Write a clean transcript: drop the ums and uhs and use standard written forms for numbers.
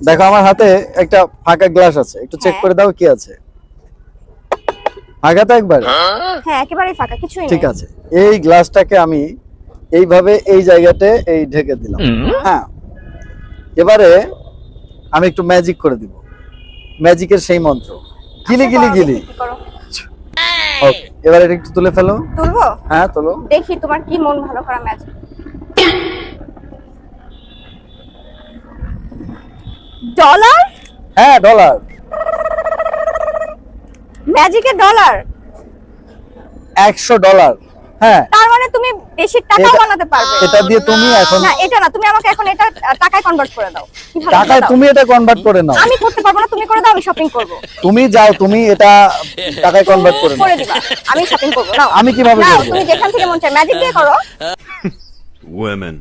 দেখো আমার হাতে একটা ফাঁকা গ্লাস আছে, একটু চেক করে দাও কি আছে। ফাঁকা তো একবার? হ্যাঁ একেবারেই ফাঁকা, কিছুই নেই। ঠিক আছে, এই গ্লাসটাকে আমি এইভাবে এই জায়গাতে এই ঢেকে দিলাম। হ্যাঁ, এবারে আমি একটু ম্যাজিক করে দিব, ম্যাজিকের সেই মন্ত্র, গিলি গিলি গিলি। কি করো? ওকে, এবারে এটা একটু তুলে ফেলো। তুলবো? হ্যাঁ তোলো। দেখি তোমার কি মন ভালো করা ম্যাজিক। ডলার? হ্যাঁ ডলার। ম্যাজিকের ডলার? $100। হ্যাঁ, তার মানে তুমি বেশি টাকাও এটা- বানাতে পারবে। এটা দিয়ে তুমি এখন না এটা না, তুমি আমাকে এখন এটা টাকায় কনভার্ট করে দাও। কি ভালো টাকায় দাও। তুমি এটা কনভার্ট করে নাও। আমি করতে পারবো না, তুমি করে দাও, আমি শপিং করব। তুমি যাও, তুমি এটা টাকায় কনভার্ট করে নাও। করে দিবা, আমি শপিং করব। নাও। আমি কিভাবে নাও, করবো? তুমি যেখান থেকে মন চায় ম্যাজিক দিয়ে করো। Women.